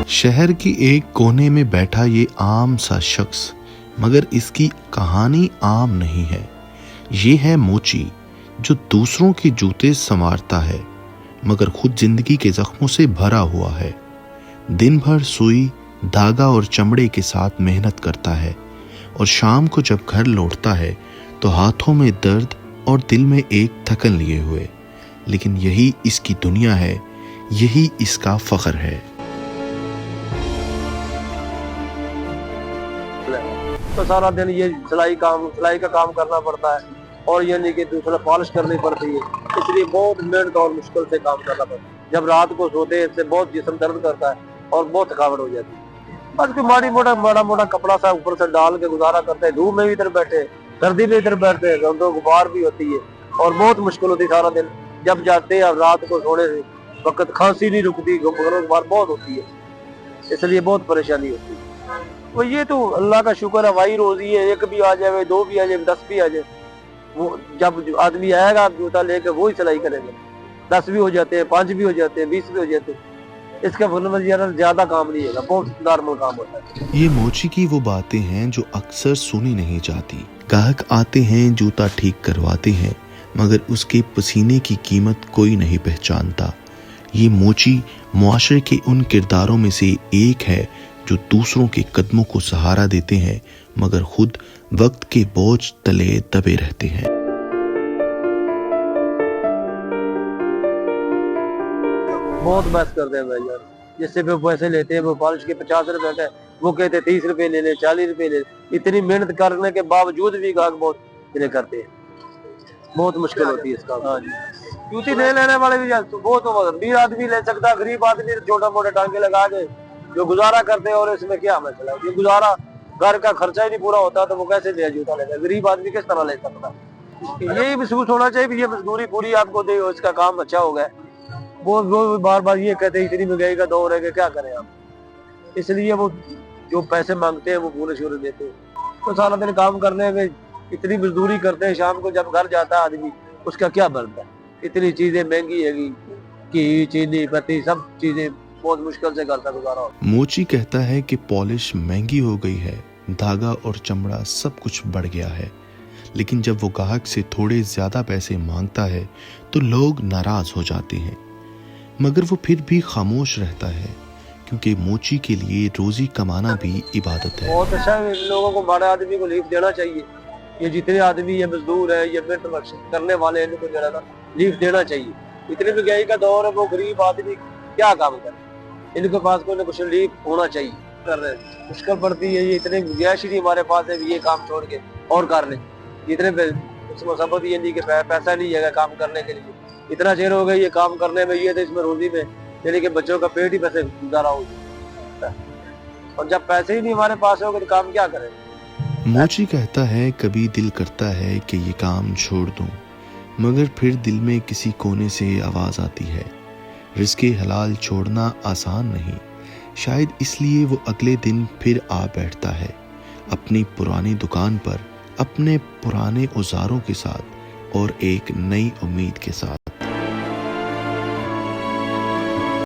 शहर की एक कोने में बैठा ये आम सा शख्स, मगर इसकी कहानी आम नहीं है। ये है मोची, जो दूसरों के जूते संवारता है मगर खुद जिंदगी के जख्मों से भरा हुआ है। दिन भर सुई, धागा और चमड़े के साथ मेहनत करता है और शाम को जब घर लौटता है तो हाथों में दर्द और दिल में एक थकन लिए हुए। लेकिन यही इसकी दुनिया है, यही इसका फख्र है। तो सारा दिन ये सिलाई का काम करना पड़ता है और ये नहीं कि दूसरा पॉलिश करनी पड़ती है, इसलिए बहुत मेहनत और मुश्किल से काम करना पड़ता है। जब रात को सोते हैं इससे बहुत जिस्म दर्द करता है और बहुत थकावट हो जाती है। बस कोई माड़ा मोटा कपड़ा सा ऊपर से डाल के गुजारा करते हैं। धूप में भी इधर बैठे, सर्दी में इधर बैठते हैं, तो गुबार भी होती है और बहुत मुश्किल होती है सारा दिन। जब जाते हैं रात को सोने से वक्त खांसी नहीं रुकती, गुबार बहुत होती है, इसलिए बहुत परेशानी होती है। वो ये तो अल्लाह का शुक्र है, वही रोजी है, एक भी आ जाए, दो भी आ जाए, 10 भी आ जाए, वो जब आदमी आएगा जूता लेके वो ही सिलाई करेंगे। 10 भी हो जाते हैं, 5 भी हो जाते हैं, 20 भी हो जाते हैं। इसका ज्यादा काम नहीं है, बहुत नॉर्मल काम होता है। ये मोची की वो बातें हैं जो अक्सर सुनी नहीं जाती। ग्राहक आते हैं, जूता ठीक करवाते हैं, मगर उसके पसीने की कीमत कोई नहीं पहचानता। ये मोची मुआशरे के उन किरदारों में से एक है जो दूसरों के कदमों को सहारा देते हैं मगर खुद वक्त के बोझ तले दबे रहते हैं। बहुत बहस करते हैं भाई यार, जिससे वो पैसे लेते हैं, वो पॉलिश के 50 रुपए का, वो कहते हैं 30 रुपए ले ले, 40 रुपए ले ले। इतनी मेहनत करने के बावजूद भी गाहक बहुत इन्हें करते हैं, बहुत मुश्किल होती है इसका। हाँ जी, जूती नहीं लेने वाले भी बहुत अमीर आदमी ले सकता, गरीब आदमी छोटा मोटा टांगे लगा के जो गुजारा करते हैं। और इसमें क्या मसला है, ये गुजारा घर का खर्चा ही नहीं पूरा होता तो वो कैसे ले जूता लेगा, गरीब आदमी किस तरह ले सकता है। यही महसूस होना चाहिए, ये मजदूरी पूरी आपको दे, इसका काम अच्छा हो गया। वो बार बार ये कहते हैं इतनी महंगाई का दौर है कि क्या करें आप, इसलिए वो जो पैसे मांगते हैं वो पूरे शुरू देते हैं। तो सारा दिन काम करने में इतनी मजदूरी करते हैं, शाम को जब घर जाता है आदमी उसका क्या बनता है। इतनी चीजें महंगी है, घी, चीनी, पत्ती, सब चीजें बहुत मुश्किल से करता गुजारा। मोची कहता है कि पॉलिश महंगी हो गई है, धागा और चमड़ा सब कुछ बढ़ गया है। लेकिन जब वो ग्राहक से थोड़े ज्यादा पैसे मांगता है तो लोग नाराज हो जाते हैं, मगर वो फिर भी खामोश रहता है क्योंकि मोची के लिए रोजी कमाना भी इबादत है। बहुत अच्छा है, लोगों को, बड़े आदमी को लीफ देना चाहिए। ये जितने आदमी ये मजदूर है, ये मेहनत करने वाले हैं, इनको जरा लीफ देना चाहिए। इतनी महंगाई का दौर है, वो गरीब आदमी क्या काम करे, इनके पास कोई ना कुछ लीफ होना चाहिए। कर रहे हैं, मुश्किल पड़ती है, ये इतने गुंजाइश ही हमारे पास है, ये काम छोड़ के और कर ले। इतने सबूत ये नहीं कि पैसा नहीं है काम करने के लिए, इतना चेर हो गया ये काम करने में, ये तो इसमें रोजी में, यानी कि बच्चों का पेट ही पैसे गुजारा हो जाता है। और जब पैसे ही नहीं हमारे पास होगा तो काम क्या करें। मोची कहता है कभी दिल करता है कि ये काम छोड़ दूं, मगर फिर दिल में किसी कोने से आवाज आती है, रिज़्क़े हलाल छोड़ना आसान नहीं। शायद इसलिए वो अगले दिन फिर आ बैठता है अपनी पुरानी दुकान पर, अपने पुराने औजारों के साथ और एक नई उम्मीद के साथ।